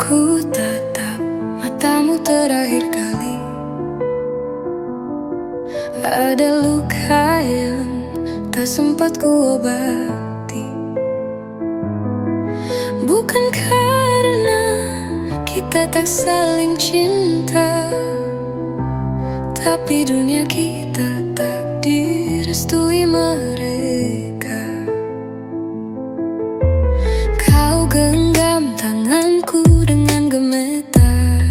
Ku tatap matamu terakhir kali. Ada luka yang tak sempat ku obati. Bukan karena kita tak saling cinta, tapi dunia kita tak direstui mereka. Kau genggam tanganku dengan gemetar.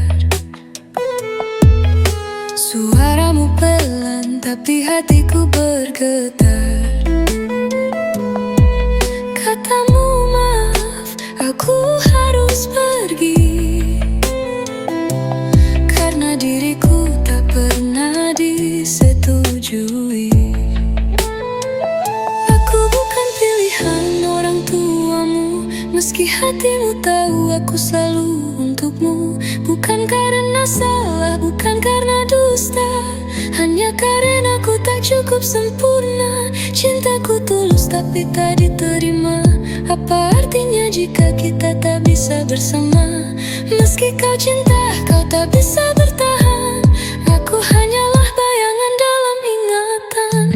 Suaramu pelan tapi hatiku bergetar. Katamu maaf, aku harus pergi, karena diriku tak pernah disetujui. Aku bukan pilihan orang tuamu, meski hatimu tahu aku selalu untukmu. Bukan karena salah, bukan karena dusta, hanya karena aku tak cukup sempurna. Cintaku tulus tapi tak diterima. Apa artinya jika kita tak bisa bersama? Meski kau cinta, kau tak bisa bertahan. Aku hanyalah bayangan dalam ingatan.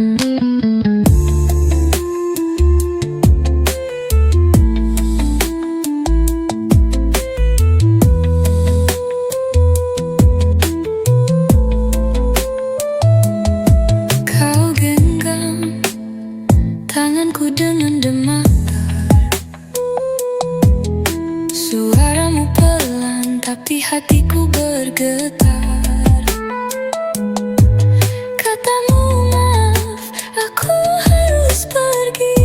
Kau genggam tanganku dengan gemetar. Suaramu pelan tapi hatiku bergetar. Katamu maaf, aku harus pergi,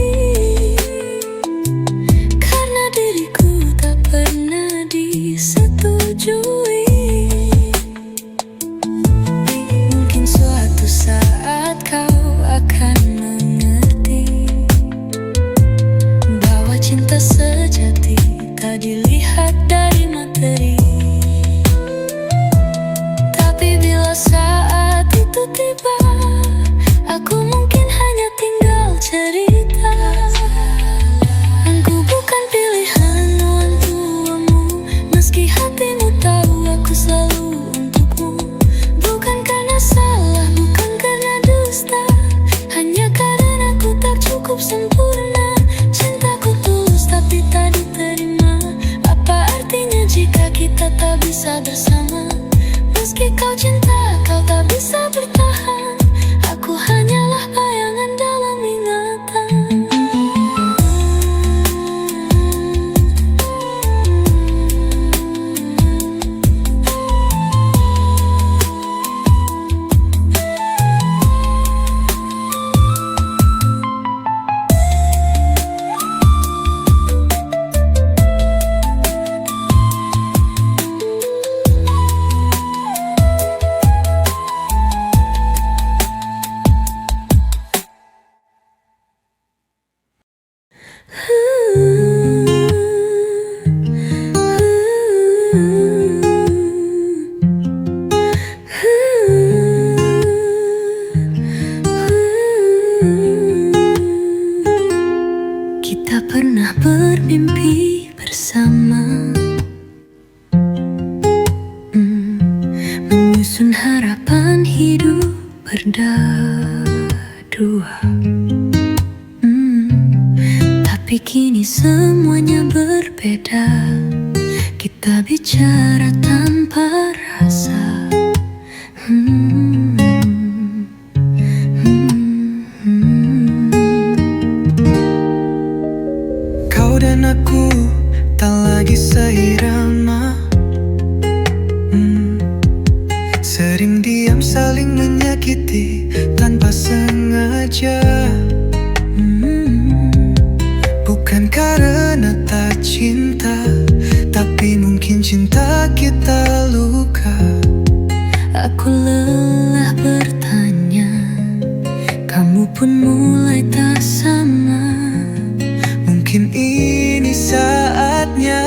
karena diriku tak pernah disetujui. Mungkin suatu saat kau akan mengerti bahwa cinta sejati tak dilihat dari materi. Tapi bila saat itu tiba, aku mungkin hanya tinggal cerita. Aku bukan pilihan orang tuamu, meski hatimu tahu aku selalu untukmu. Bukan karena salah, bukan karena dusta, hanya karena aku tak cukup sempurna. Cintaku tulus tapi tak diterima. Apa artinya jika kita tak bisa bersama? Meski kau cinta, kau tak bisa bertahan. Aku hanyalah bayangan dalam ingatan. Kita pernah bermimpi bersama, menyusun harapan hidup berdua. Tapi kini semuanya berbeda. Kita bicara tanpa rasa. Kau dan aku tak lagi seirama. Sering diam saling menyakiti tanpa sengaja. Bukan karena tak cinta, tapi mungkin cinta kita luka. Aku lelah bertanya, kamu pun mulai tak sama. Mungkin ini saatnya.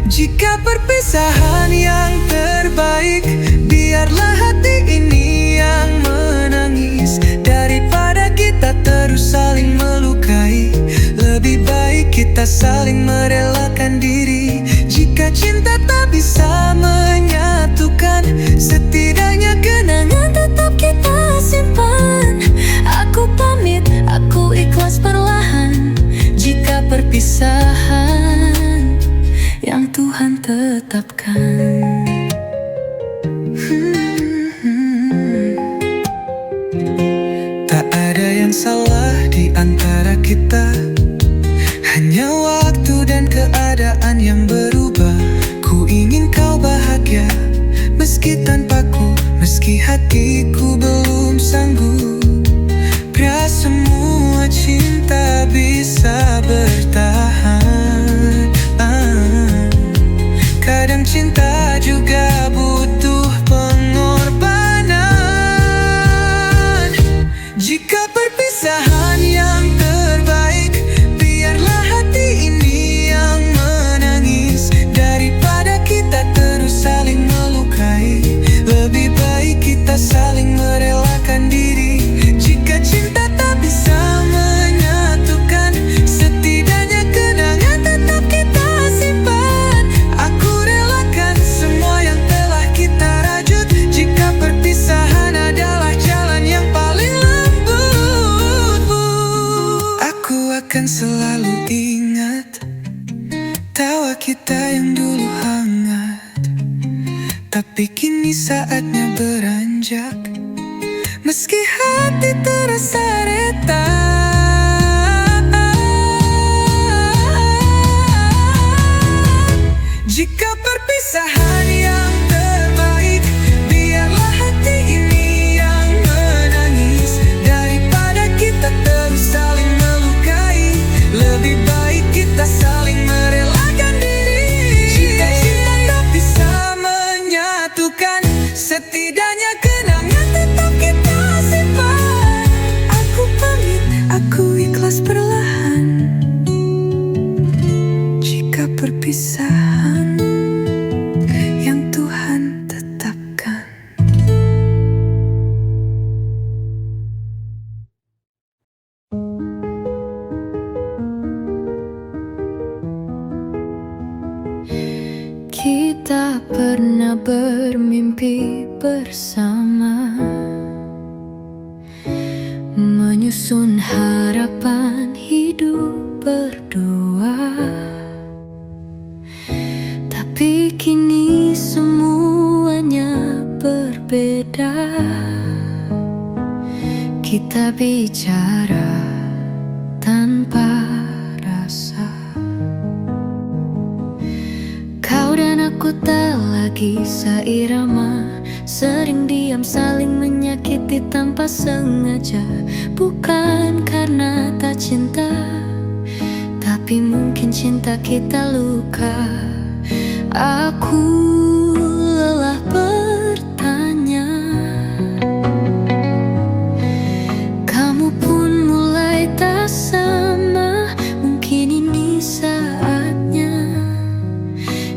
Jika perpisahan yang terbaik, biarlah hati ini yang menangis. Daripada kita terus saling melukai, lebih baik kita saling merelakan diri. Jika cinta tak bisa menyatukan, setidaknya kenangan tetap kita simpan. Aku pamit, aku ikhlas perlahan. Jika perpisahan yang Tuhan tetapkan. Tak ada yang salah di antara kita, hanya waktu dan keadaan yang berubah. Ku ingin kau bahagia, meski tanpaku, meski hatiku belum sanggup. Pria semua cinta bisa bertahan. Kadang cinta juga butuh pengorbanan. Jika perpisahan yang terbaik, biarlah hati ini yang menangis. Daripada kita terus saling melukai, lebih baik kita saling merelakan diri. Jika cinta tak bisa menyatukan, setidaknya kenangan tetap kita simpan. Aku relakan semua yang telah kita rajut. Jika perpisahan adalah jalan yang paling lembut, aku akan selalu ingat tawa kita yang dulu hangat. Tapi kini saatnya beranjak, meski hati terasa retak. Jika perpisahan yang terbaik, biarlah hati ini yang menangis. Daripada kita terus saling melukai, lebih baik kita saling merelakan diri. Jika cinta tak bisa menyatukan, setidaknya kenangan tetap kita simpan. Aku pamit, aku ikhlas perlahan. Jika perpisahan yang Tuhan tetapkan. Kita pernah bermimpi bersama, menyusun harapan hidup berdua. Tapi kini semuanya berbeda. Kita bicara tanpa rasa. Kau dan aku tak lagi seirama, sering diam saling menyakiti tanpa sengaja. Bukan karena tak cinta, tapi mungkin cinta kita luka. Aku lelah bertanya, kamu pun mulai tak sama. Mungkin ini saatnya.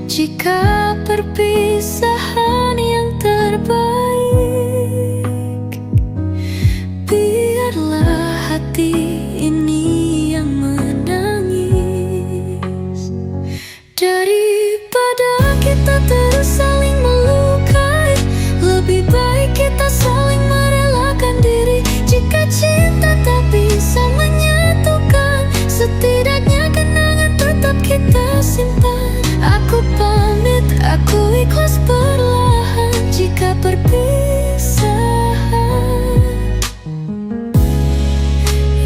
Jika perpisahan yang terbaik, biarlah hati ini yang menangis. Daripada kita terus saling melukai, lebih baik kita saling merelakan diri. Jika cinta tak bisa menyatukan, setidaknya kenangan tetap kita simpan. Aku pamit, aku ikhlas perlahan. Jika perpisahan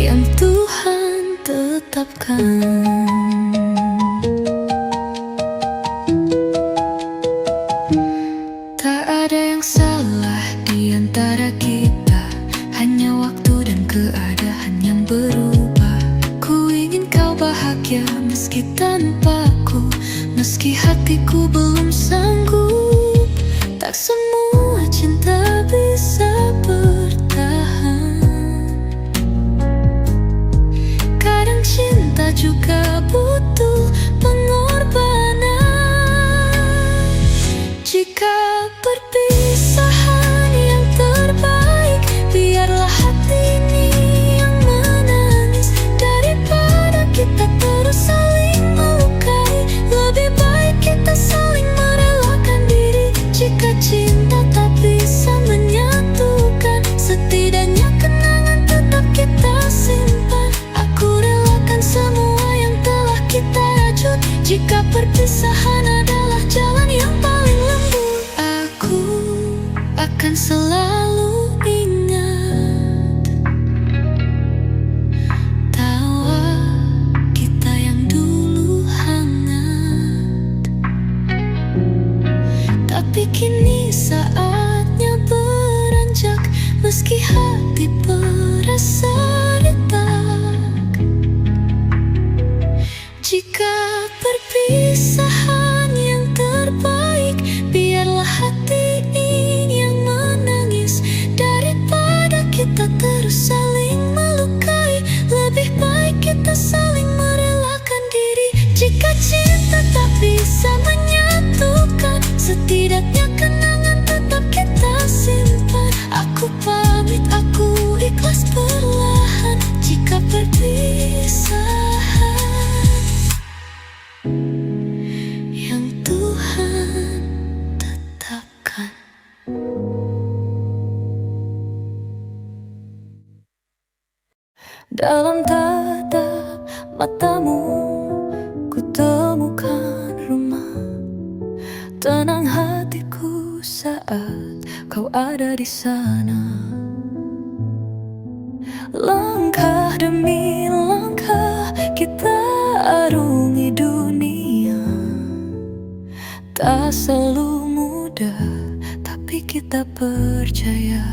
yang Tuhan tetapkan. Tak ada yang salah di antara kita, hanya waktu dan keadaan yang berubah. Ku ingin kau bahagia meski tanpaku, meski hatiku belum sanggup. Tak semua cinta bisa bertahan. Kadang cinta juga butuh pengorbanan. Jika perpisahan yang terbaik, biarlah hati ini yang menangis. Daripada kita terus saling melukai, lebih baik kita saling Jika perpisahan adalah jalan yang paling lembut, aku akan selalu ingat tawa kita yang dulu hangat. Tapi kini saatnya beranjak, meski hati perasa retak. Jika perpisahan yang terbaik, biarlah hati ini yang menangis, daripada kita terus saling melukai. Lebih baik kita saling merelakan diri. Jika cinta tak bisa menyatukan, setidaknya kenangan tetap kita simpan. Aku pamit, aku ikhlas perlahan. Jika perpisahan yang Tuhan tetapkan. Dalam tatap matamu, ku temukan rumah. Tenang hatiku saat kau ada di sana. Langkah demi langkah kita arungi dunia. Tak selalu mudah, tapi kita percaya.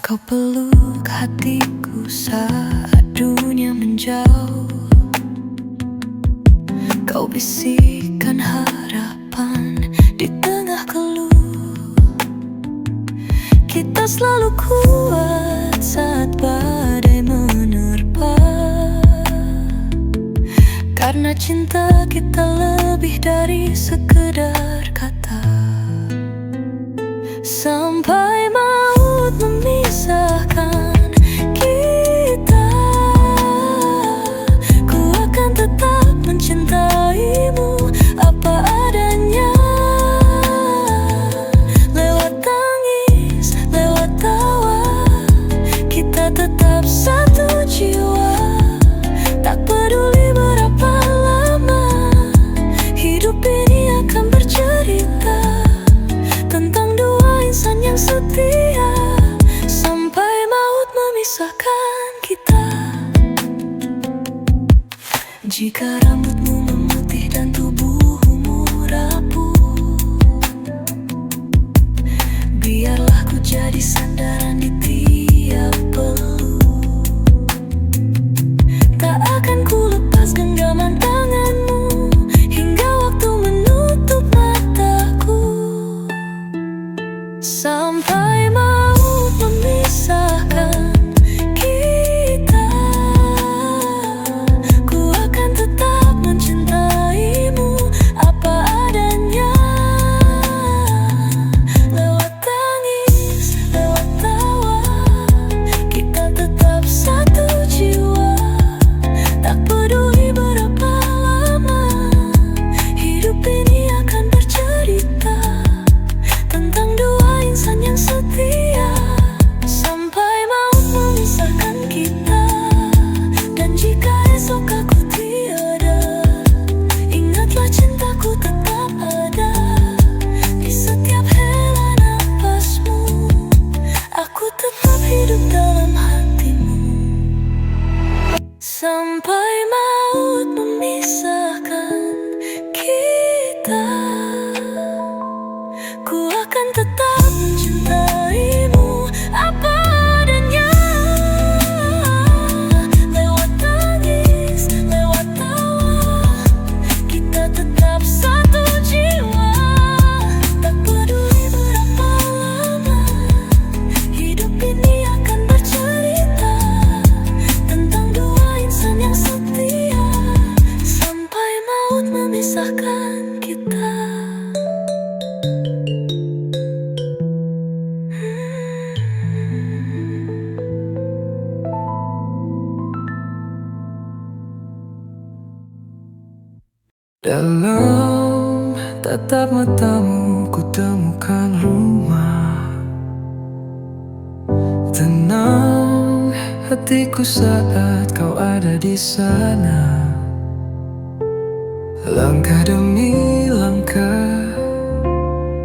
Kau peluk hatiku saat dunia menjauh. Kau bisikkan harapan di tengah keluh. Kita selalu kuat saat badai menerpa, karena cinta kita lebih dari sekedar kata. Sampai maut memisahkan kita, ku akan tetap mencintaimu apa adanya. Lewat tangis, lewat tawa, kita tetap satu jiwa. Tak peduli berapa lama hidup ini akan bercerita tentang dua insan yang setia, sampai maut memisahkan kita. Jika rambutmu memutih dan tubuhmu rapuh, biarlah ku jadi sandaran di tiap peluh. Tak akan ku lepas genggaman tanganmu hingga waktu menutup mataku. Sampai maut memisahkan kita, ku akan tetap mencintaimu apa adanya. Lewat tangis, lewat tawa, kita tetap satu jiwa. Tak peduli berapa lama hidup ini akan bercerita tentang dua insan yang setia, sampai maut memisahkan kita. Dan jika esok aku tiada, ingatlah cintaku tetap ada di setiap hela napasmu. Aku tetap hidup dalam hatimu. Sampai maut memisahkan kita, ku akan tetap mencintaimu apa adanya. Lewat tangis, lewat tawa, kita tetap satu jiwa. Tak peduli berapa lama hidup ini akan bercerita tentang dua insan yang setia, sampai maut memisahkan kita. Dalam tatap matamu ku temukan rumah. Tenang hatiku saat kau ada di sana. Langkah demi langkah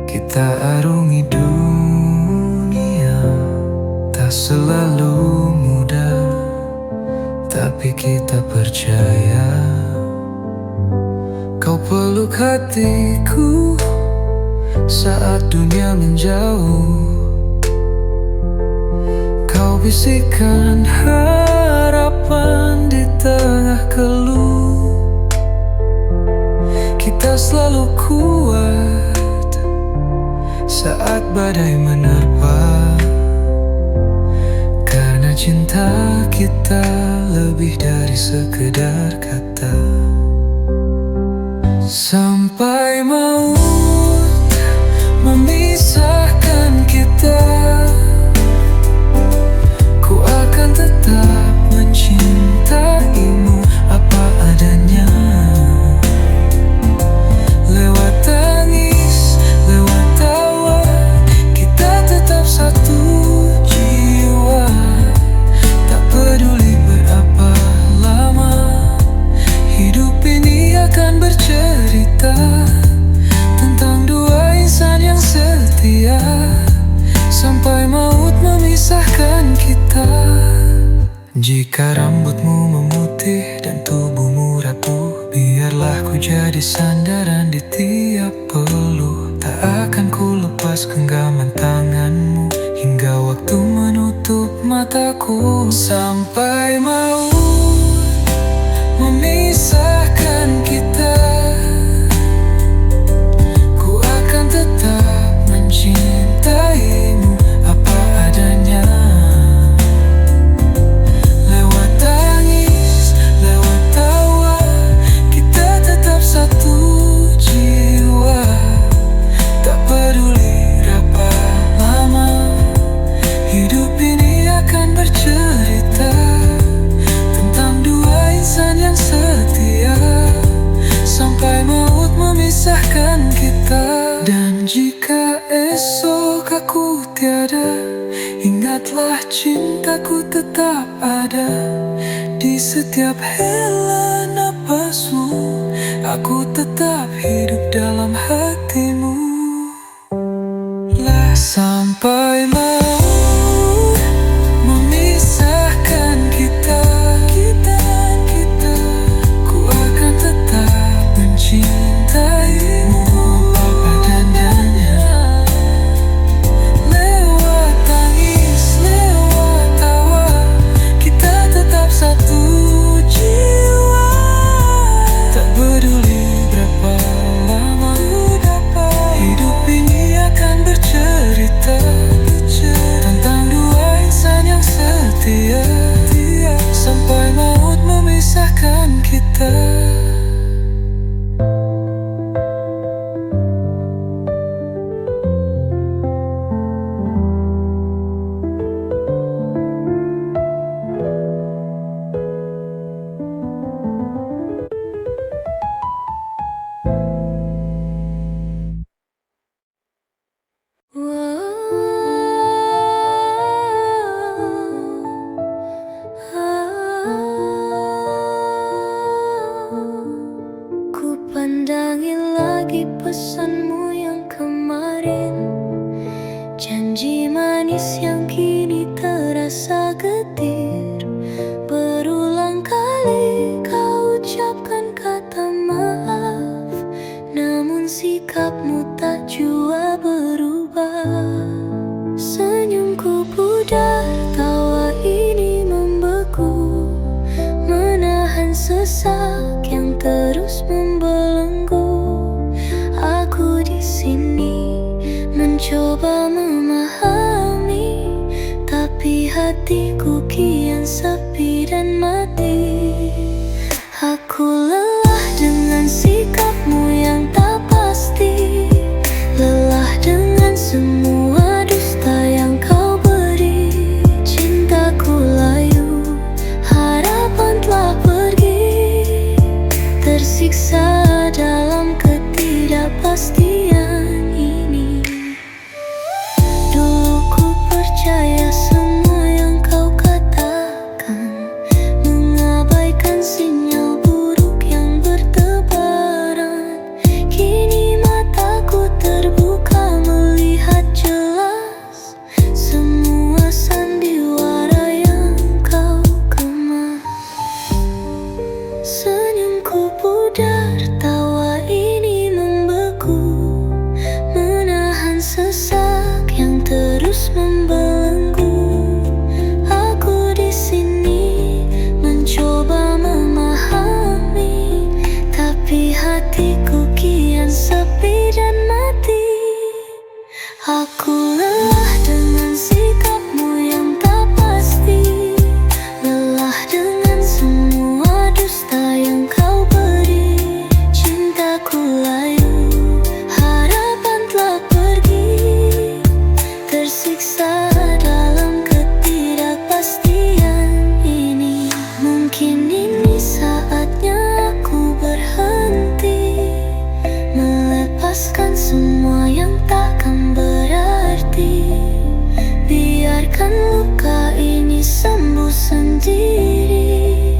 kita arungi dunia. Tak selalu mudah, tapi kita percaya. Kau peluk hatiku saat dunia menjauh. Kau bisikan harapan di tengah keluh. Kita selalu kuat saat badai menerpa, karena cinta kita lebih dari sekedar kata. Sampai maut memisahkan kita, ku akan tetap mencintaimu apa adanya. Lewat tangis, lewat tawa, kita tetap satu jiwa. Tak peduli berapa lama hidup ini akan bercerita tentang dua insan yang setia, sampai maut memisahkan kita. Jika rambutmu memutih dan tubuhmu rapuh, biarlah ku jadi sandaran di tiap peluh. Tak akan ku lepas genggaman tanganmu hingga waktu menutup mataku. Sampai maut memisahkan kita, ku akan tetap mencintaimu apa adanya. Lewat tangis, lewat tawa, kita tetap satu jiwa. Tak peduli berapa lama hidup ini akan bercerita tentang dua insan yang setia, sampai maut memisahkan kita. Dan jika esok aku tiada, ingatlah cintaku tetap ada. Di setiap hela napasmu, aku tetap hidup dalam hatimu. Sampai maut memisahkan kita, ku akan tetap mencintaimu apa adanya. Lewat tangis, lewat tawa, kita tetap satu jiwa. Tak peduli berapa lama hidup ini akan bercerita tentang dua insan yang setia, sampai maut memisahkan kita. Ku pandangi lagi pesanmu yang kemarin, janji manis yang kini terasa getir. Berulang kali kau ucapkan kata maaf, namun sikapmu tak jua berubah. Senyumku pudar, tawa ini membeku, menahan sesak yang terus membelenggu. Aku di sini mencoba memahami, tapi hatiku kian sepi dan mati. Aku lelah dengan sikapmu yang tak pasti, lelah Aku lelah dengan sikapmu yang tak pasti, lelah dengan semua dusta yang kau beri. Cintaku layu, harapan telah pergi, tersiksa dalam ketidakpastian ini. Mungkin ini saatnya aku berhenti, melepaskan semua yang takkan berarti. Biarkan luka ini sembuh sendiri,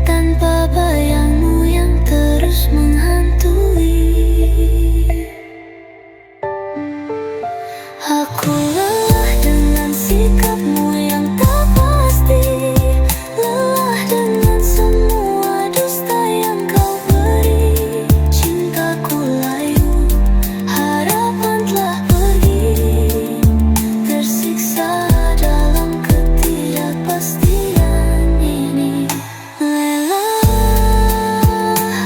tanpa bayangmu yang terus menghantui. Aku lelah dengan sikapmu yang tak pasti, lelah dengan semua dusta yang kau beri. Cintaku layu, harapan telah pergi, tersiksa dalam ketidakpastian ini. Lelah,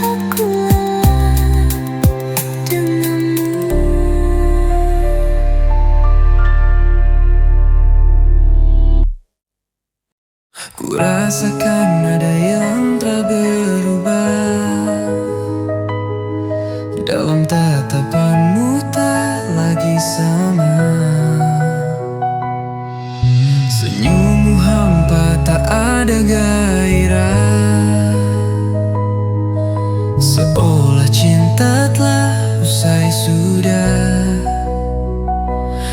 aku lelah denganmu. Ku rasakan ada yang tak berubah dalam tatapanmu, tak lagi sama. Senyummu hampa, tak ada gairah, seolah cinta telah usai sudah.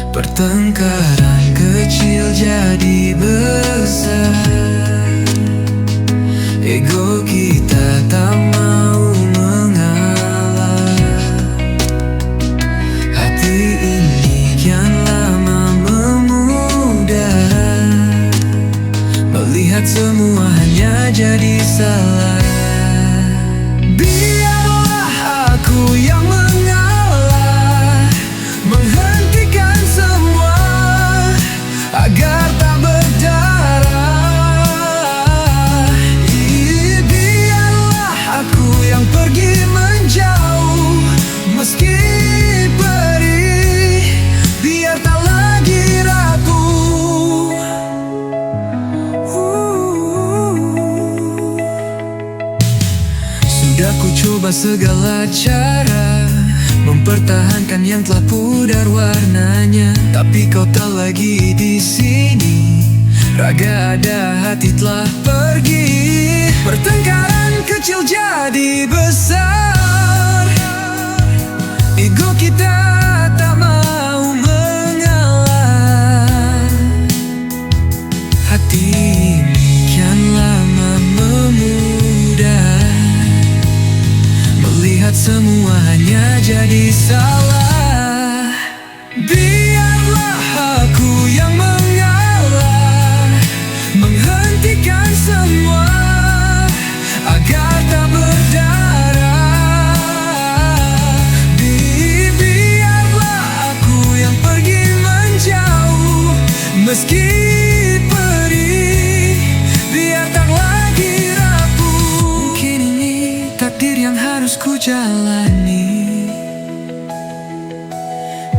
Pertengkaran kecil jadi besar, ego kita tak mau mengalah. Hati ini kian lama memudar, melihat semua hanya jadi salah. Biarlah aku yang mengalah, menghentikan semua agar tak berdarah. Biarlah aku yang pergi menjauh, meski perih, biar tak lagi ragu. Sudah ku coba segala cara mempertahankan yang telah pudar warnanya, tapi kau tak lagi di sini. Raga ada, hati telah pergi. Pertengkaran kecil jadi besar, ego kita tak mau mengalah. Hati ini kian lama memudar, melihat semua hanya jadi salah. Biarlah aku yang mengalah, menghentikan semua agar tak berdarah. Biarlah aku yang pergi menjauh, meski perih, biar tak lagi rapuh. Mungkin ini takdir yang harus ku jalani,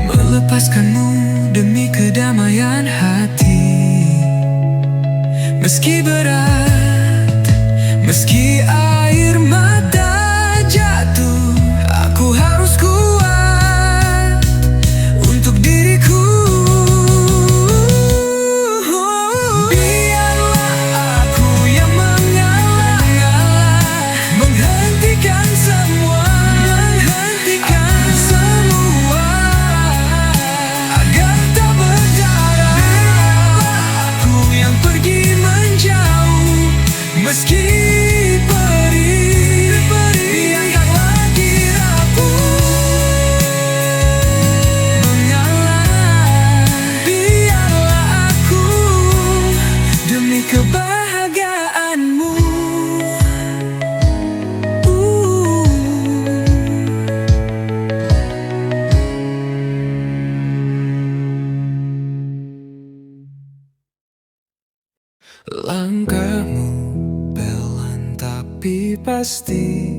melepaskanmu demi kedamaian hati. Meski berat, meski air mata jatuh, aku harus kuat untuk diriku. Biarlah aku yang mengalah, menghentikan semua, agar tak berdarah. Aku yang pergi menjauh, meski perih, biar tak lagi rapuh. Mengalah, biarlah aku demi kebahagiaanmu. Langkahmu pelan tapi pasti,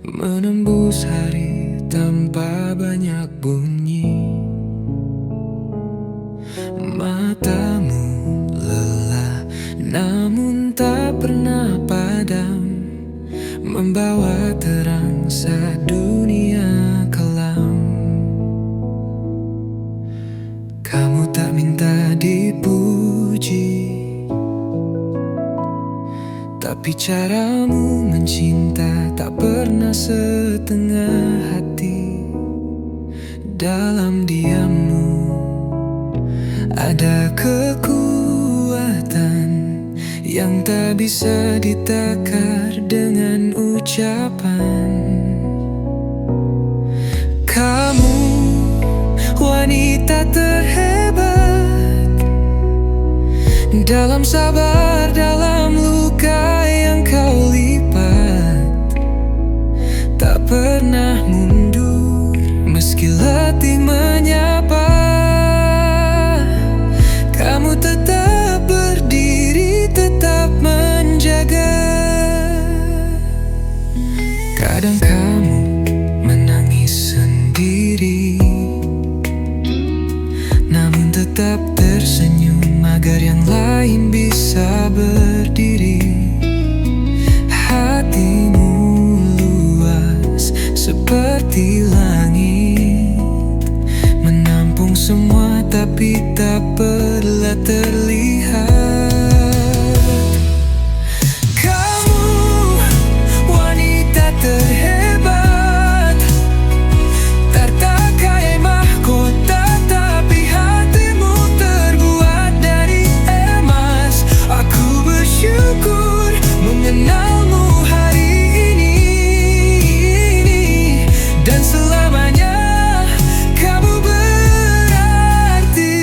menembus hari tanpa banyak bunyi. Matamu lelah namun tak pernah padam, membawa terang saat dunia kelam. Kamu tak minta dipuji, tapi caramu mencinta tak pernah setengah hati. Dalam diammu ada kekuatan yang tak bisa ditakar dengan ucapan. Kamu wanita terhebat, dalam sabar, dalam luka yang kau lipat. Tak pernah mundur meski letih menyapa. Kamu tetap berdiri, tetap menjaga. Kadang kamu menangis sendiri, namun tetap tersenyum agar yang lain bisa berdiri. Hatimu luas seperti langit, menampung semua tapi tak pernah terlihat. Kamu wanita terhebat, tertakai mahkota tapi hatimu terbuat dari emas. Aku bersyukur mengenalmu hari ini, dan selamanya kamu berarti.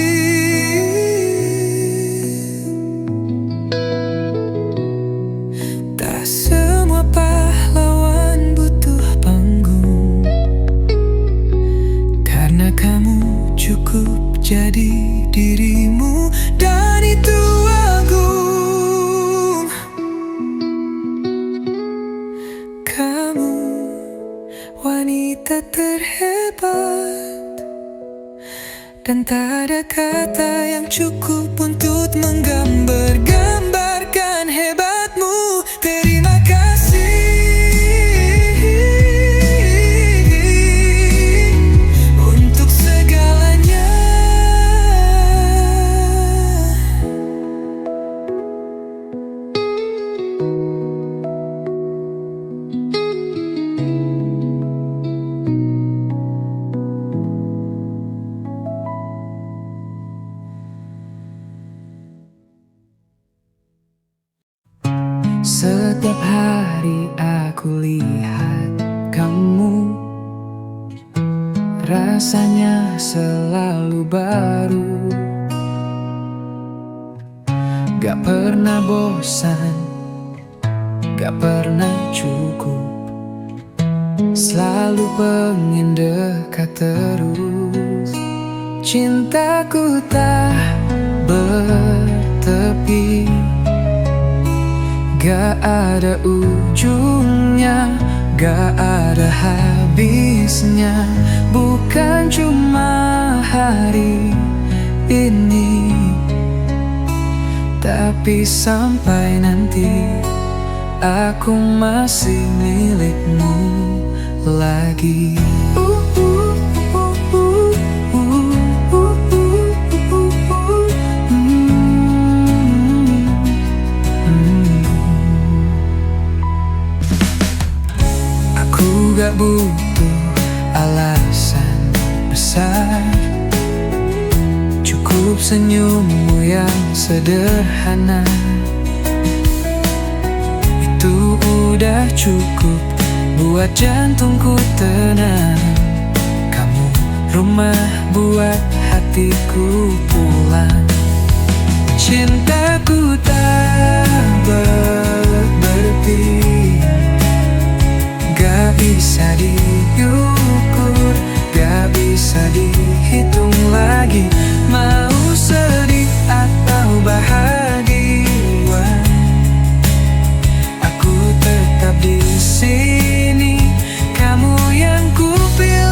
Tak semua pahlawan butuh panggung, karena kamu cukup jadi dirimu, dan itu agung. Kamu wanita terhebat, dan tak ada kata yang cukup untuk menggambarkan hebatmu. Terima kasih untuk segalanya. Setiap hari aku lihat kamu, rasanya selalu baru. Gak pernah bosan, gak pernah cukup, selalu pengen dekat terus. Cintaku tak bertepi, gak ada ujungnya, gak ada habisnya. Bukan cuma hari ini, tapi sampai nanti aku masih milikmu lagi. Gak butuh alasan besar, cukup senyummu yang sederhana. Itu udah cukup buat jantungku tenang. Kamu rumah buat hatiku pulang. Cintaku tak berarti, gak bisa diukur, gak bisa dihitung lagi. Mau sedih atau bahagia, aku tetap di sini. Kamu yang ku pilih.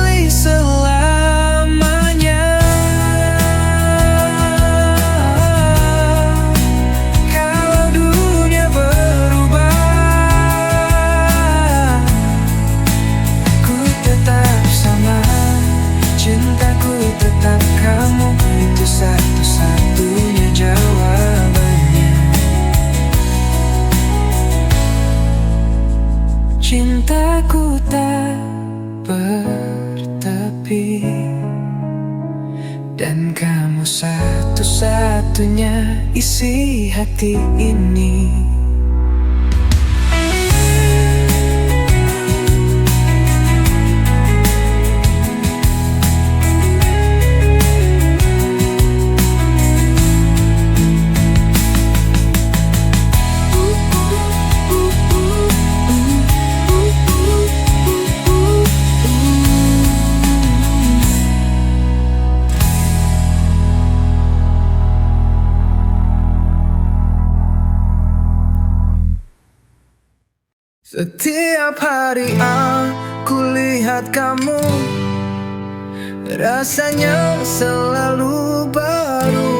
isi hati ini. Setiap hari aku lihat kamu, rasanya selalu baru.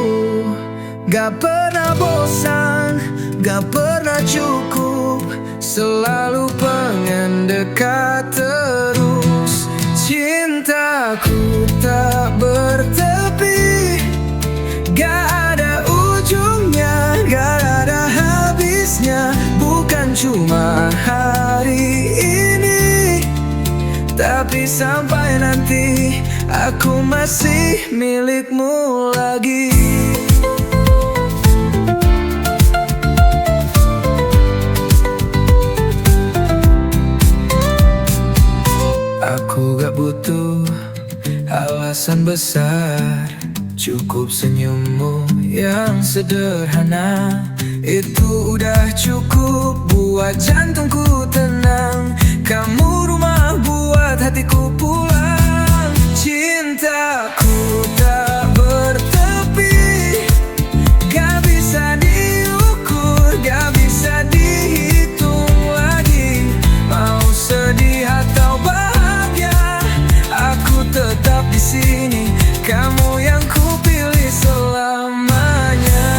Gak pernah bosan, gak pernah cukup, selalu pengen dekat terus. Cintaku tak bertepi, gak ada ujungnya, gak ada habisnya. Bukan cuma hari ini, tapi sampai nanti aku masih milikmu lagi. Aku gak butuh alasan besar, cukup senyummu yang sederhana. Itu udah cukup buat jantungku tenang. Kamu rumah buat hatiku pulang. Cintaku tak bertepi, gak bisa diukur, gak bisa dihitung lagi. Mau sedih atau bahagia, aku tetap di sini. Kamu yang kupilih selamanya.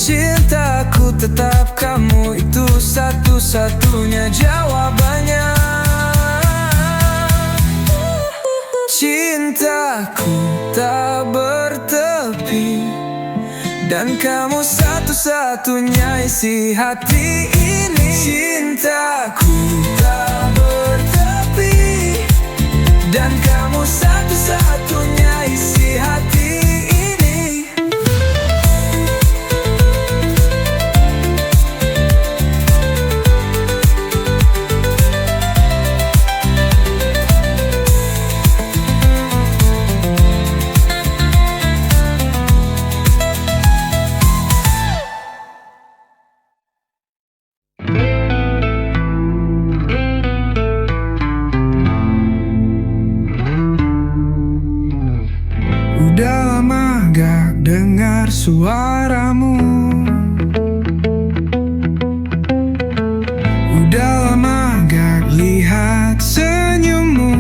Cintaku tetap kamu, itu satu-satunya jawabannya. Cintaku tak bertepi, dan kamu satu-satunya isi hati ini. Cintaku tak bertepi, dan kamu satu-satunya isi hati ini. Udah lama gak dengar suaramu, udah lama gak lihat senyummu.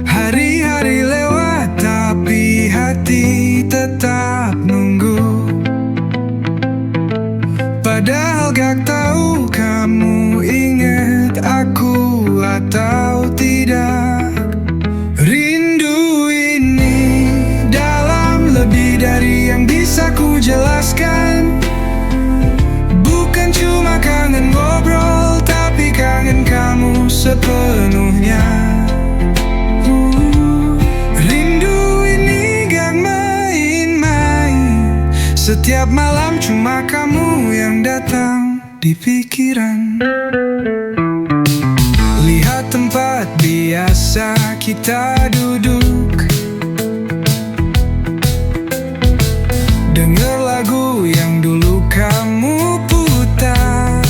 Hari-hari lewat tapi hati tetap nunggu. Padahal gak tahu kamu ingat aku atau tidak. Rindu ini dalam, lebih dari yang bisa ku jelaskan. Bukan cuma kangen ngobrol, tapi kangen kamu sepenuhnya. Rindu ini gak main-main, setiap malam cuma kamu yang datang di pikiran. Lihat tempat biasa kita duduk, dengar lagu yang dulu kamu putar.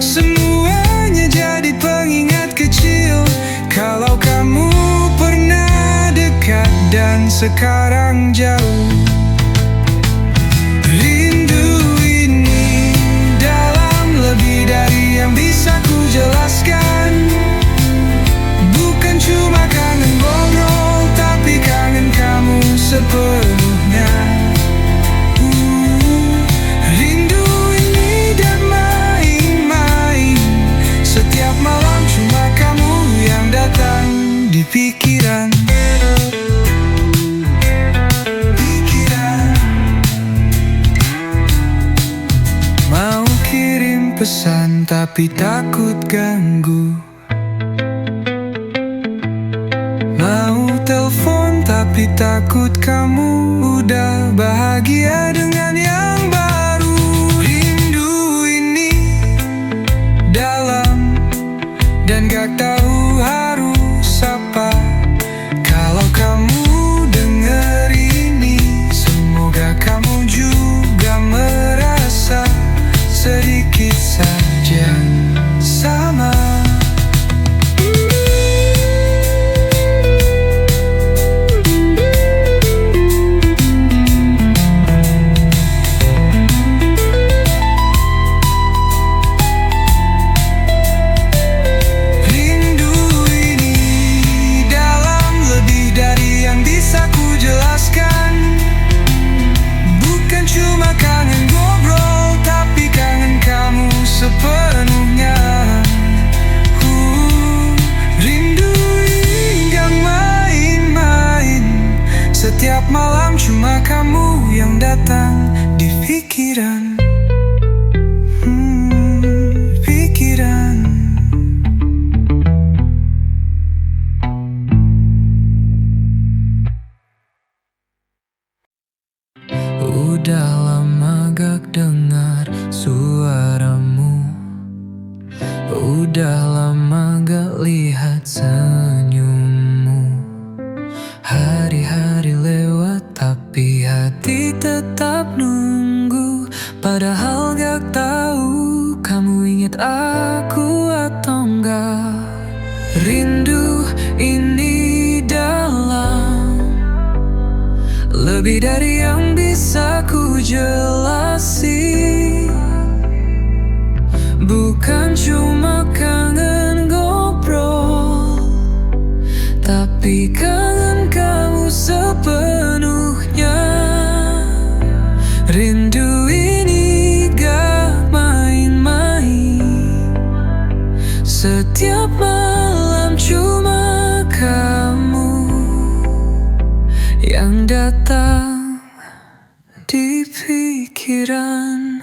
Semuanya jadi pengingat kecil, kalau kamu pernah dekat dan sekarang jauh. Lebih dari yang bisa ku jelaskan. Bukan cuma kangen ngobrol, tapi kangen kamu sepenuhnya. Rindu ini gak main-main, setiap malam cuma kamu yang datang di pikiran. pesan tapi takut ganggu. Mau telepon tapi takut kamu udah bahagia dengan yang baru. Rindu ini dalam dan gak tahu harus apa. Kalau kamu denger ini, semoga kamu juga merasa sedikit saja sama. Sepenuhnya rindu hingga main-main. Setiap malam cuma kamu yang datang di pikiran. Pikiran. Udah lama gak dengar suaramu, udah lama gak lihat senyummu. Hari-hari lewat tapi hati tetap nunggu. Padahal gak tahu kamu ingat aku atau enggak. Rindu ini dalam, lebih dari yang bisa ku jelasin. Bukan cuma kangen ngobrol, tapi kangen kamu sepenuhnya. Rindu ini gak main-main. Setiap malam cuma kamu yang datang di pikiran.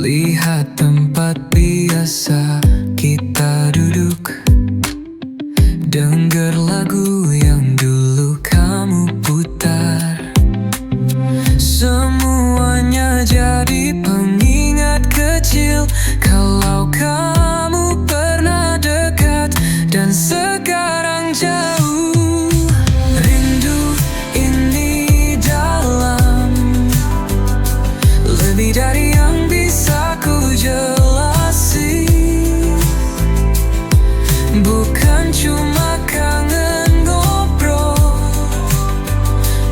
Lihat tempat biasa kita duduk, dengar lagu yang dulu kamu putar. Semuanya jadi pengingat kecil, kalau kamu pernah dekat dan sekarang jauh. Rindu ini dalam, lebih dari yang bisa ku jelasin. Bukan cuma kangen ngobrol,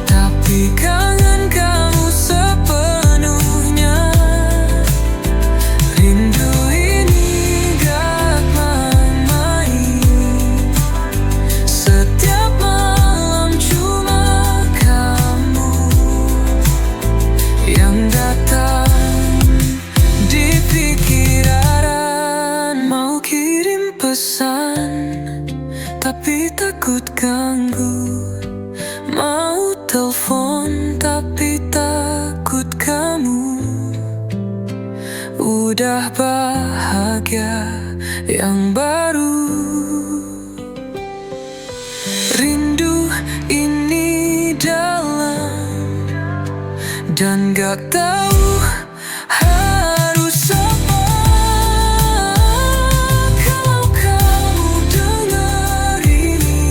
tapi kangen kamu sepenuhnya. Rindu ini gak main-main. Setiap malam cuma kamu yang datang di pikiran. Mau kirim pesan tapi takut ganggu. Mau telepon tapi takut kamu udah bahagia yang baru. Rindu ini dalam dan gak tahu harus apa. Kalau kamu dengar ini,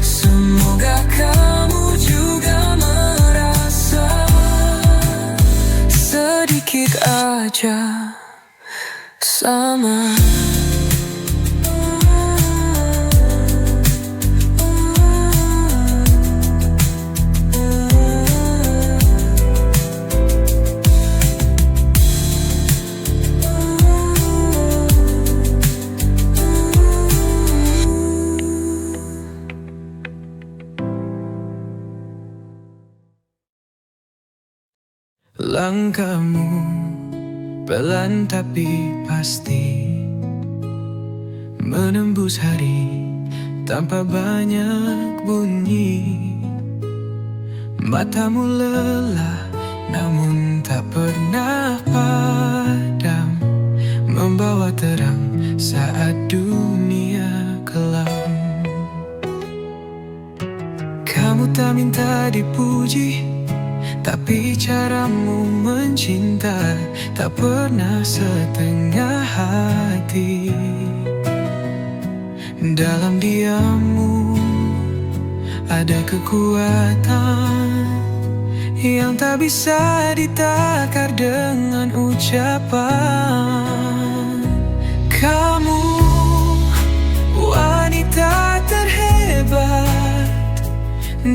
semoga kamu juga merasa sedikit aja sama. Langkahmu pelan tapi pasti, menembus hari tanpa banyak bunyi. Matamu lelah namun tak pernah padam, membawa terang saat dunia kelam. Kamu tak minta dipuji, tapi caramu mencinta tak pernah setengah hati. Dalam diammu ada kekuatan yang tak bisa ditakar dengan ucapan. Kamu wanita terhebat,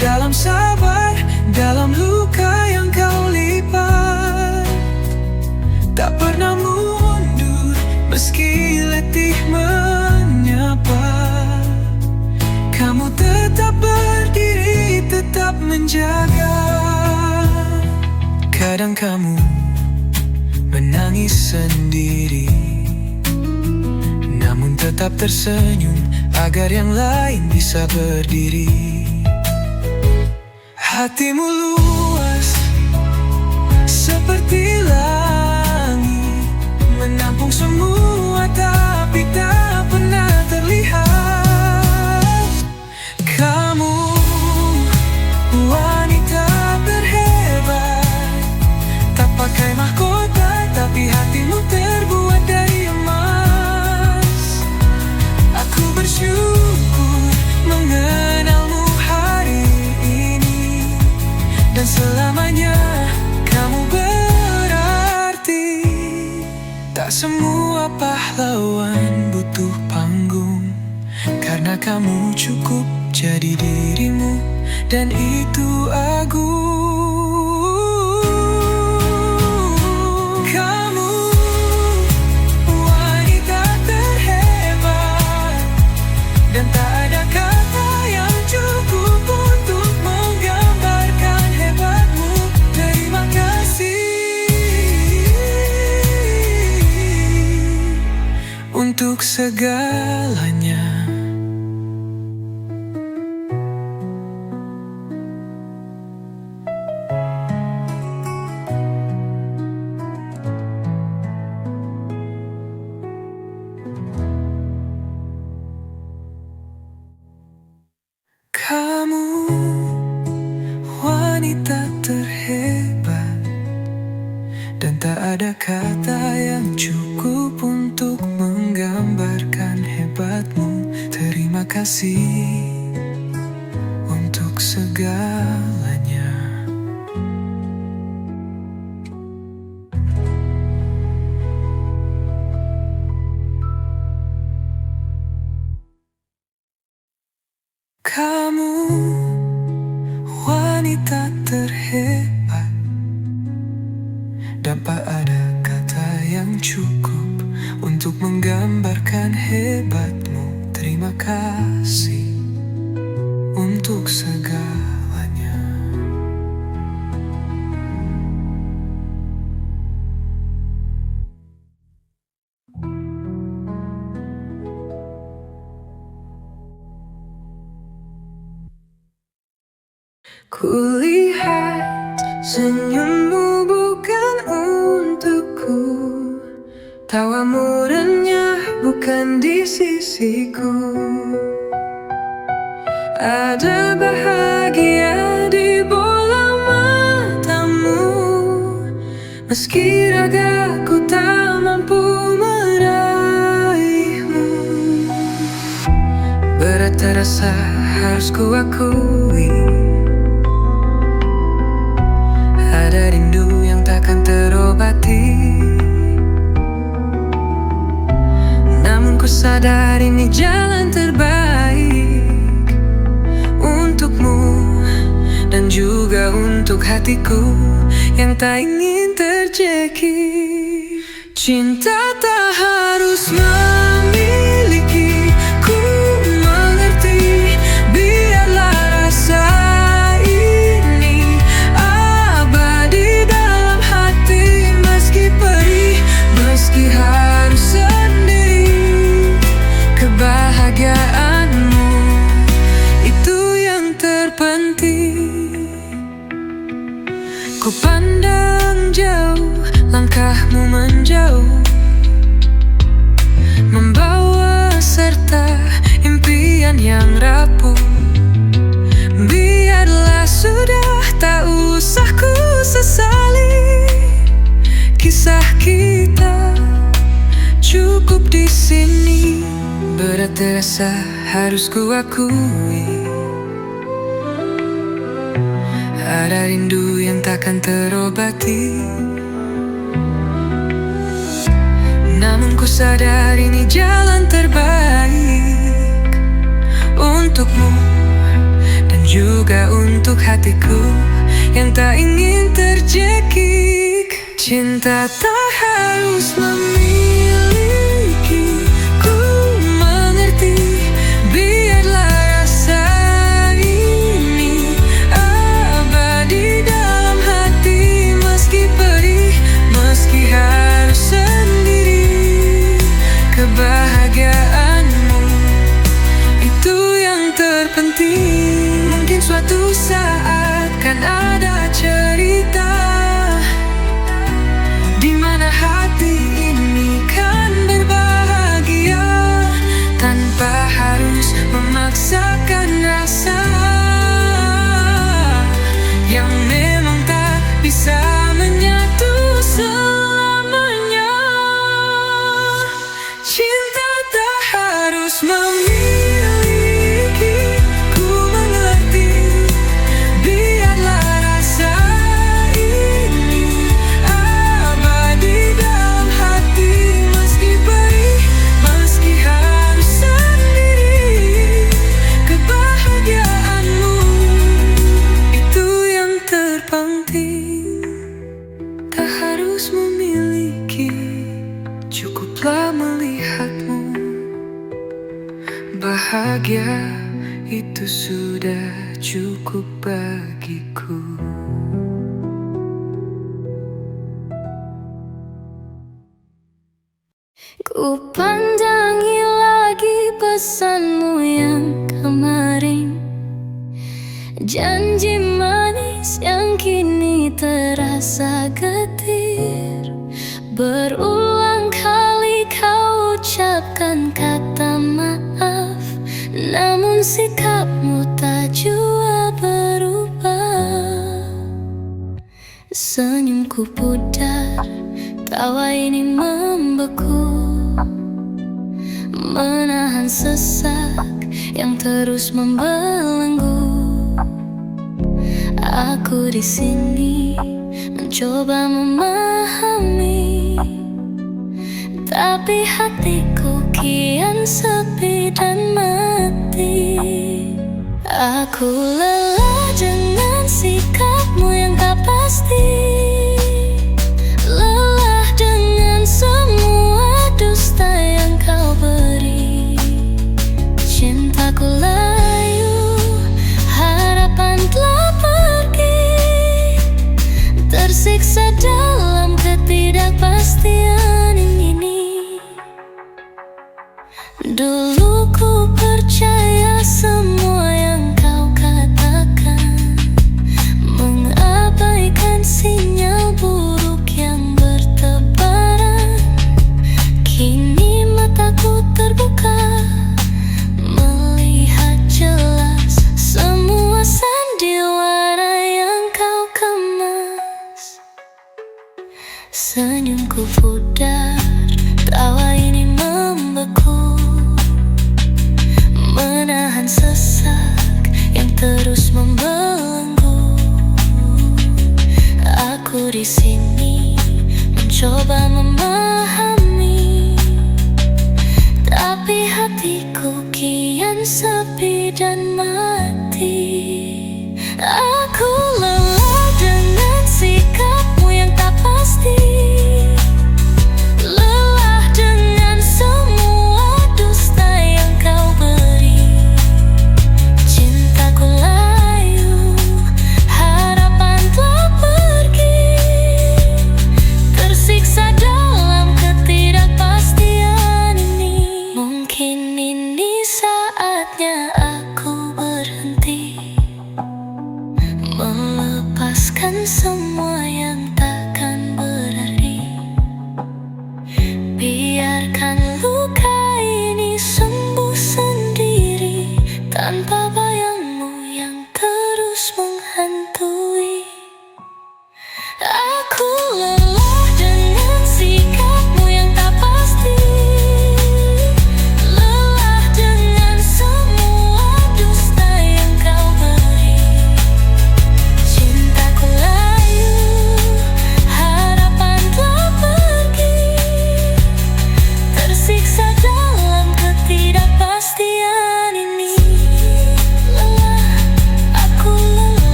dalam sabar, dalam luka yang kau lipat. Tak pernah mundur meski letih menyapa. Kamu tetap berdiri, tetap menjaga. Kadang kamu menangis sendiri, namun tetap tersenyum agar yang lain bisa berdiri. Hatimu luas seperti langit, menampung semua tapi tak pernah terlihat. Kamu wanita terhebat, tak pakai mahkota tapi hatimu terbuat dari emas. Aku bersyukur mengenalmu hari ini, dan selamanya kamu berarti. Tak semua pahlawan butuh panggung, karena kamu cukup jadi dirimu, dan itu agung. Kamu wanita terhebat, dan tak ada kata yang cukup untuk menggambarkan hebatmu. Terima kasih untuk segalanya. Kamu wanita terhebat, dan tak ada kata yang cukup untuk menggambarkan hebatmu. Terima kasih untuk segalanya. Kamu wanita terhebat, dan tak ada kata yang cukup untuk menggambarkan hebatmu. Terima kasih untuk segalanya. Kulihat senyummu bukan untukku, tawamu renyah bukan di sisiku. Ada bahagia di bola matamu, meski ragaku tak mampu meraihmu. Berat terasa harus kuakui, ada rindu yang takkan terobati. Namun ku sadar ini jalan terbaik untukmu, dan juga untuk hatiku yang tak ingin terjeki. Cinta tak harus memiliki, ku mengerti. Biarlah rasa ini abadi dalam hati, meski perih, meski harus sendiri. Kebahagiaanmu itu yang terpenting. Ku pandang langkahmu menjauh, membawa serta impian yang rapuh. Biarlah sudah, tak usah ku sesali. Kisah kita cukup di sini. Berat terasa, harus ku akui. Ada rindu yang takkan terobati. Namun ku sadar ini jalan terbaik untukmu dan juga untuk hatiku yang tak ingin terjekik. Cinta tak harus memiliki, ku mengerti. Biarlah rasa ini abadi dalam hati, meski perih, meski harus sendiri. Kebahagiaanmu itu yang terpenting. Mungkin suatu saat kan ada cerita di mana hati ini kan berbahagia tanpa harus memaksakan rasa yang memang tak bisa menyatu selamanya. Cinta tak harus memiliki, ku mengerti. Biarlah rasa ini abadi dalam hati, meski perih, meski harus sendiri. Kebahagiaanmu itu yang terpenting. Tak harus memiliki, cukuplah melihatmu bahagia, itu sudah cukup bagiku. Ku pandangi lagi pesanmu yang kemarin, janji manis yang kini terasa getir. Berulang kali kau ucapkan kata maaf, namun sikapmu tak jua berubah. Senyumku pudar, tawa ini membeku, menahan sesak yang terus membelenggu. Aku di sini mencoba memahami, tapi hatiku kian sepi dan mati. Aku lelah dengan sikapmu yang tak pasti, lelah dengan semua dusta yang kau beri. Cintaku layu, harapan telah pergi, tersiksa dalam ketidakpastian ini. Dulu ku percaya semua yang kau katakan, mengabaikan sinyal buruk yang bertebaran. Kini mataku terbuka, melihat jelas semua sandiwara yang kau kemas. Senyumku pudar, tawa ini membeku, menahan sesak yang terus membelenggu. Aku di sini mencoba memahami, tapi hatiku kian sepi dan mati. Aku lelah dengan sikapmu yang tak pasti, lelah dengan semua dusta yang kau beri. Cintaku layu, harapan telah pergi, tersiksa dalam ketidakpastian ini. Mungkin ini saatnya aku berhenti,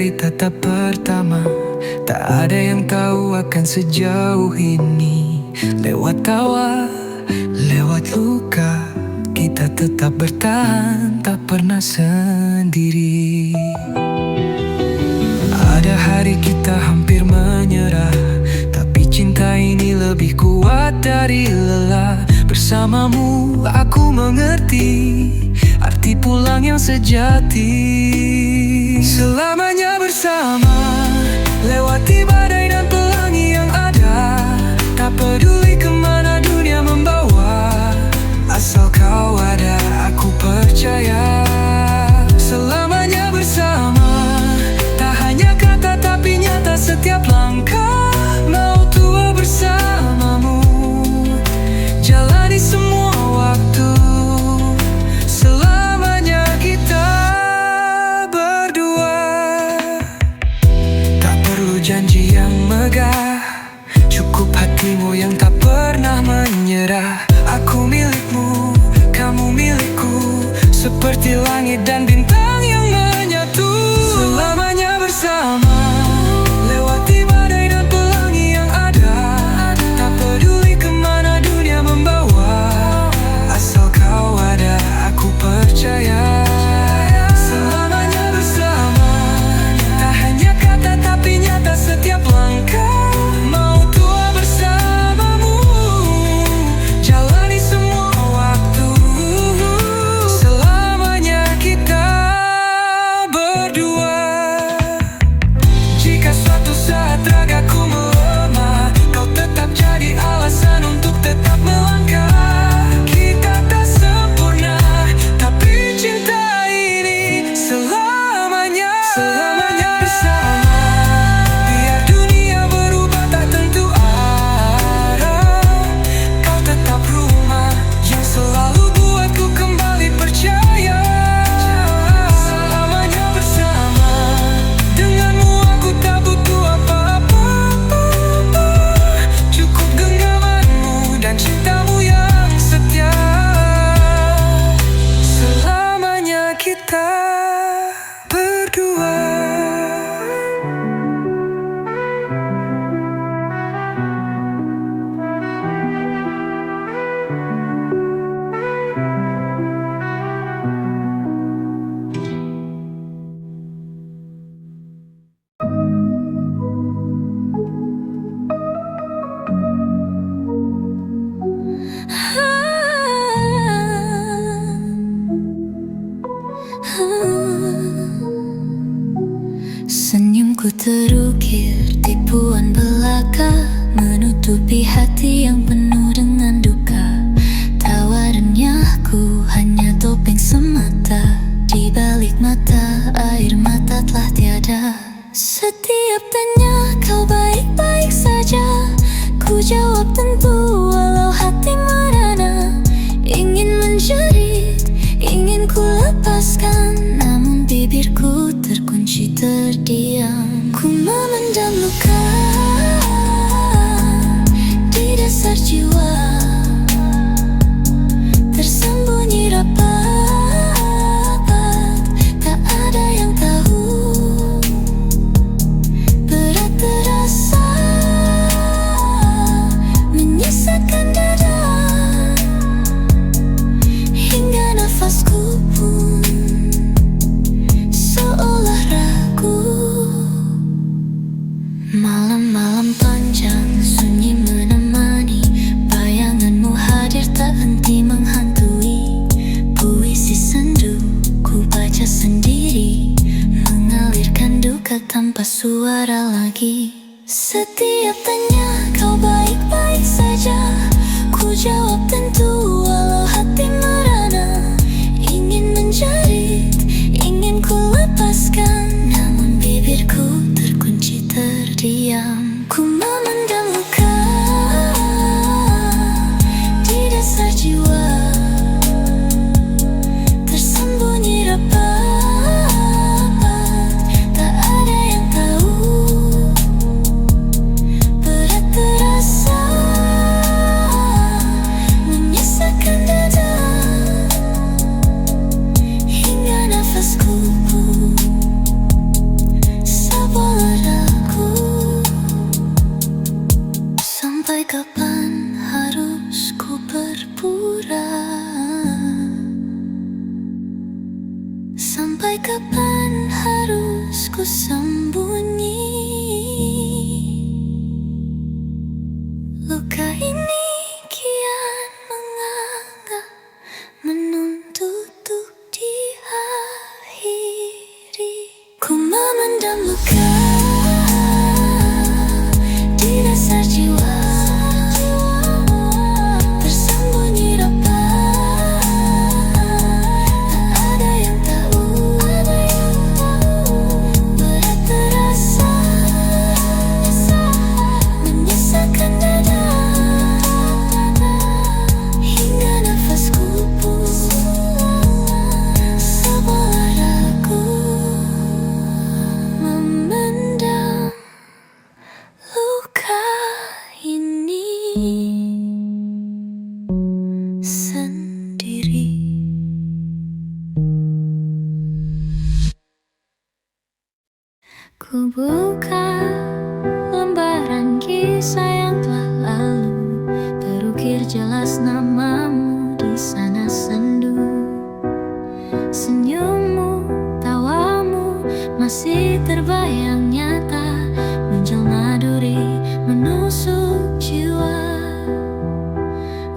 dari tatap pertama. Tak ada yang tahu akan sejauh ini. Lewat tawa, lewat luka, kita tetap bertahan, tak pernah sendiri. Ada hari kita hampir menyerah, tapi cinta ini lebih kuat dari lelah. Bersamamu aku mengerti arti pulang yang sejati. Selamanya bersama, lewati badai dan pelangi yang ada. Tak peduli kemana dunia membawa, asal kau ada, aku percaya. Selamanya bersama, tak hanya kata tapi nyata setiap langkah. Mau tua bersamamu, jalani semua waktu. Selamanya kita berdua. Tak perlu janji yang megah, cukup hatimu yang tak pernah menyerah. Aku milikmu, kamu milikku, seperti langit dan bintang yang menyatu. Selamanya bersama, lewati badai dan pelangi yang ada. Tak peduli kemana dunia membawa, asal kau ada, aku percaya. Selamanya bersama, tak hanya kata tapi nyata setiap langkah. Mau tua bersamamu, jalani semua waktu. Selamanya kita berdua. Jika suatu saat ragaku melemah, kau tetap jadi alasan untuk tetap melangkah. Kita tak sempurna, tapi cinta ini selamanya. Selamanya bersama, biar dunia berubah tak tentu arah. Kau tetap rumah yang selalu buatku kembali percaya. Selamanya bersama, denganmu aku tak butuh apa-apa. Cukup genggamanmu dan cintamu yang setia. Selamanya kita berdua. Senyumku terukir tipuan belaka, menutupi hati yang penuh dengan duka. Tawa renyahku hanya topeng semata, di balik mata air mata telah tiada. Setiap tanya kau baik-baik saja, ku jawab tentu walau hati merana. Ingin menjerit, ingin ku lepaskan, namun bibirku terkunci terdiam. Ku memendam luka di dasar jiwa, tersembunyi rapat, tak ada yang tahu. Berat terasa menyesatkan dada, hingga nafasku pun seolah ragu. Malam-malam panjang sunyi menemani, bayanganmu hadir tak henti menghantui. Puisi sendu ku baca sendiri, mengalirkan duka tanpa suara lagi. Setiap tanya kau baik-baik saja, ku jawab tentu walau hati merana. Ingin menjerit, ingin ku lepaskan, namun bibirku terkunci terdiam. Ku memendam luka di dasar jiwa, tersembunyi rapat, tak ada yang tahu. Berat Sampai kapan harus ku sembunyi? Luka ini kian menganga, menuntut untuk diakhiri. Ku memendam luka di dasar jiwa, tersembunyi rapat, tak ada yang tahu. Berat terasa menyisakan dada, hingga nafasku pun sebelah ragu. Memendam luka ini sendiri. Ku buka lembaran kisah yang telah lalu, terukir jelas namamu di sana sendu. Senyummu, tawamu masih terbayang nyata, menjelma duri menusuk jiwa.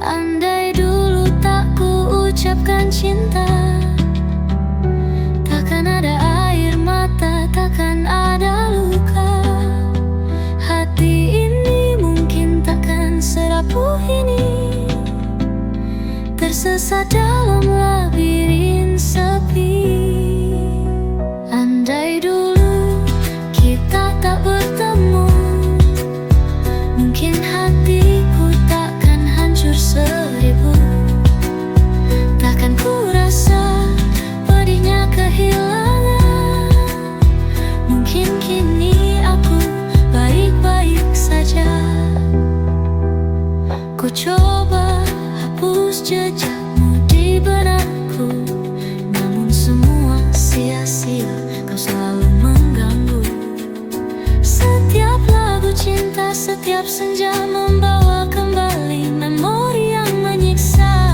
Andai dulu tak ku ucapkan cinta, takkan ada air mata, takkan ada luka. Hati ini mungkin takkan serapuh ini, tersesat dalam labirin sepi. Andai dulu kita tak bertemu, mungkin hatiku takkan hancur seribu. Takkan ku rasa pedihnya kehilangan, mungkin kini aku baik-baik saja. Ku coba hapus jejakmu di benakku, namun semua sia-sia, kau selalu mengganggu. Setiap lagu cinta, setiap senja membawa kembali memori yang menyiksa.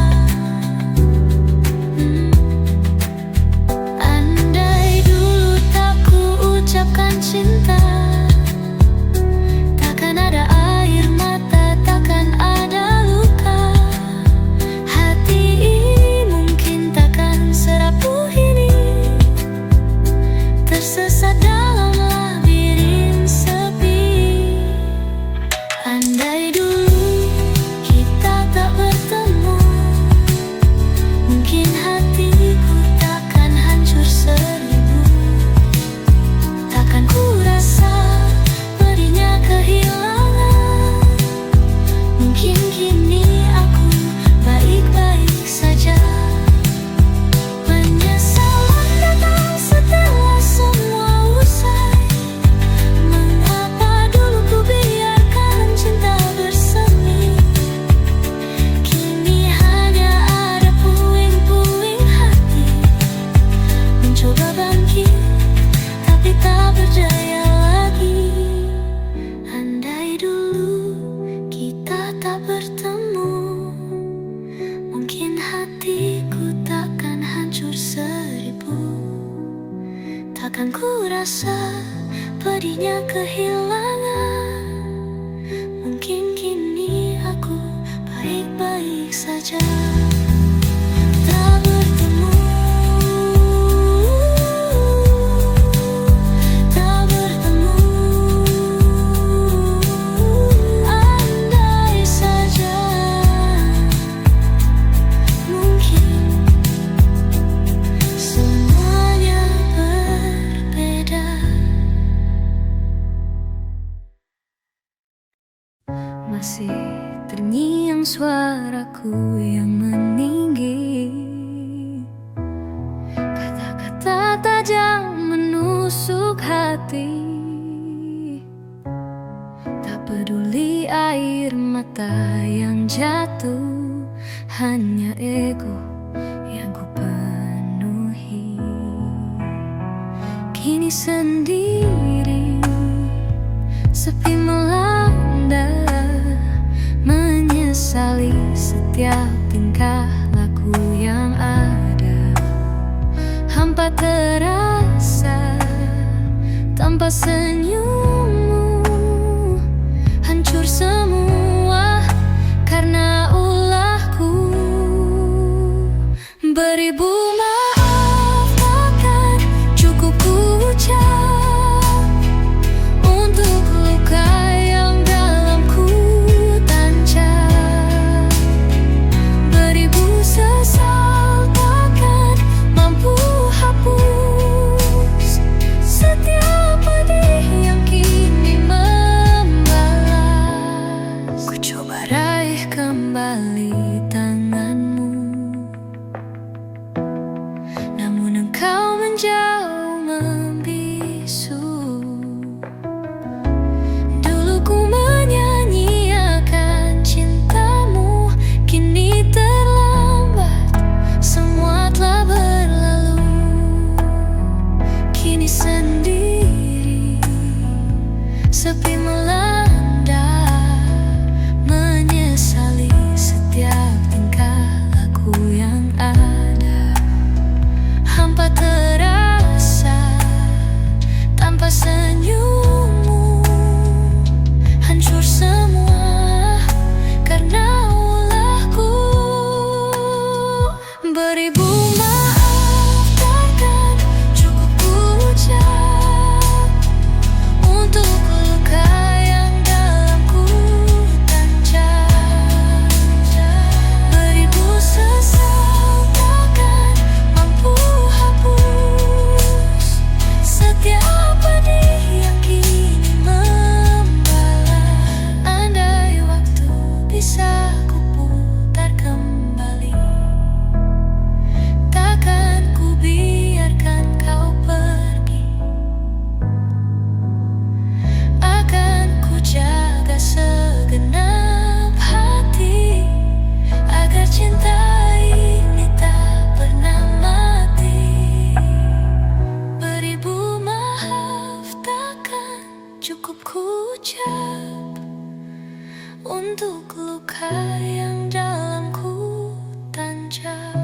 Andai dulu tak ku ucapkan cinta, takkan ada air mata, takkan ada luka. Hati ini mungkin takkan serapuh ini, tersesat dalam labirin sepi. Andai dulu kita tak bertemu, mungkin hatiku takkan hancur seribu. Takkan ku rasa pedihnya kehilangan, mungkin kini aku baik-baik saja. Penyesalan datang setelah semua usai. Mengapa dulu ku biarkan cinta bersemi? Kini hanya ada puing-puing hati, mencoba bangkit tapi tak berdaya lagi. Andai dulu kita tak bertemu, mungkin hatiku takkan hancur seribu. Takkan ku rasa pedihnya kehilangan, mungkin kini aku baik-baik saja. Tak bertemu, tak bertemu. Andai saja mungkin semuanya berbeda. Masih terngiang suaraku yang meninggi, kata-kata tajam menusuk hati. Tak peduli air mata yang jatuh, hanya ego yang ku penuhi. Kini sendiri, sepi melanda, menyesali setiap tingkah laku yang ada. Hampa terang Tanpa senyummu hancur semua karena ulahku. Beribu maaf takkan cukup ku ucap untuk luka yang dalamku tancap. Beribu sesal takkan mampu hapus setiap pedih yang kini membalas. Ku coba raih kembali tanganmu, namun engkau menjauh membisu. Dulu ku menyanyiakan cintamu, kini terlambat, semua telah berlalu. Kini sendiri, sepi melanda, menyesali setiap tingkah laku yang ada. Hampa terasa tanpa senyummu, hancur semua karena ulahku. Beribu maaf takkan cukup ku ucap untuk luka yang dalamku tancap. Beribu sesal takkan mampu hapus setiap pedih yang kini membalas. Andai waktu bisa ku putar kembali, takkan ku biarkan kau pergi. Akan ku jaga segenap hati agar cinta ini tak pernah mati. Beribu maaf takkan cukup ku ucap untuk luka yang dalamku tancap.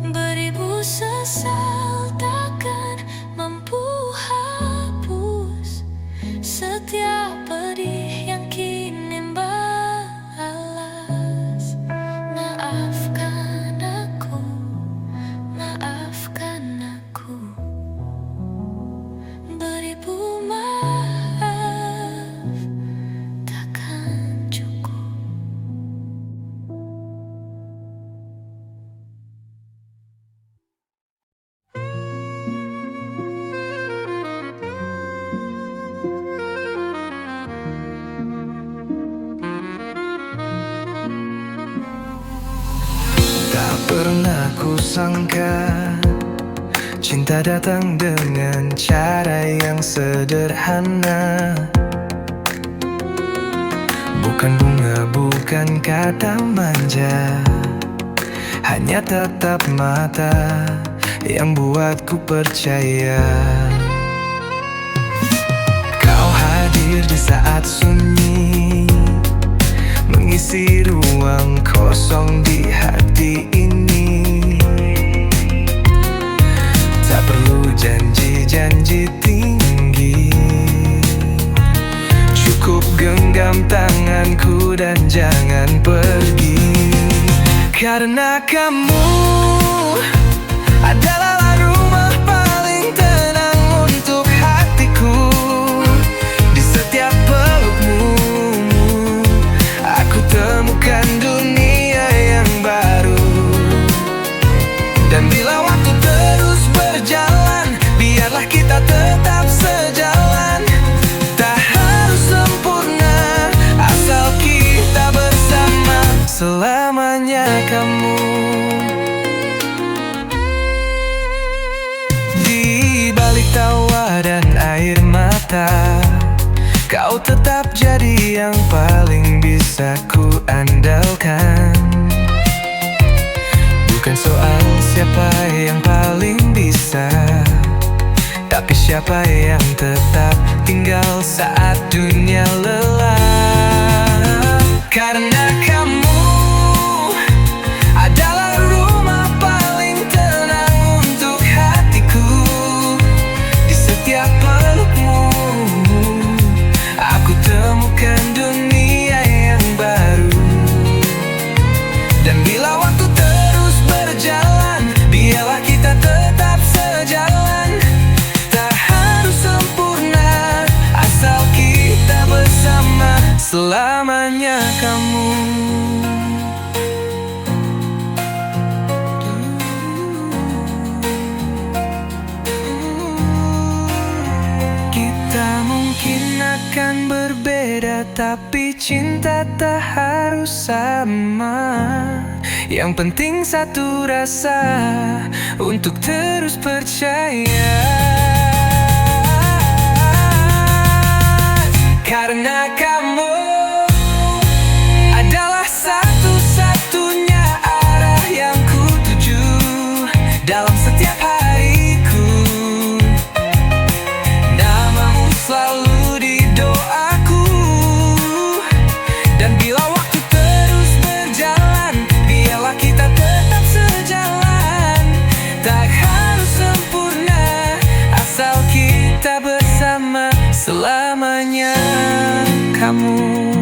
Beribu sesal takkan mampu hapus setiap pedih yang kini membalas. Maafkan aku, maafkan aku. Beribu maaf takkan cukup. Tak pernah ku sangka cinta datang dengan cara yang sederhana. Bukan bunga, bukan kata manja, hanya tatap mata yang buatku percaya. Kau hadir di saat sunyi, mengisi ruang kosong di hati ini. Tak perlu janji-janji tinggi, cukup genggam tanganku dan jangan pergi. Karena kamu adalah rumah paling tenang untuk hatiku. Di setiap pelukmu aku temukan dunia yang baru. Dan bila waktu terus berjalan, biarlah kita tetap sejalan. Tak harus sempurna, asal kita bersama selamanya. Kamu di balik tawa dan air mata, kau tetap jadi yang paling bisa ku andalkan. Bukan soal siapa yang paling bisa, tapi siapa yang tetap tinggal saat dunia lelah. Karena kamu adalah rumah paling tenang untuk hatiku. Di setiap Tapi cinta tak harus sama. Yang penting satu rasa untuk terus percaya. Karena kamu adalah satu-satunya arah yang ku tuju dalam setiap hariku. Namamu selalu di doaku. Dan bila waktu terus berjalan, biarlah kita tetap sejalan. Tak harus sempurna, asal kita bersama selamanya. Kamu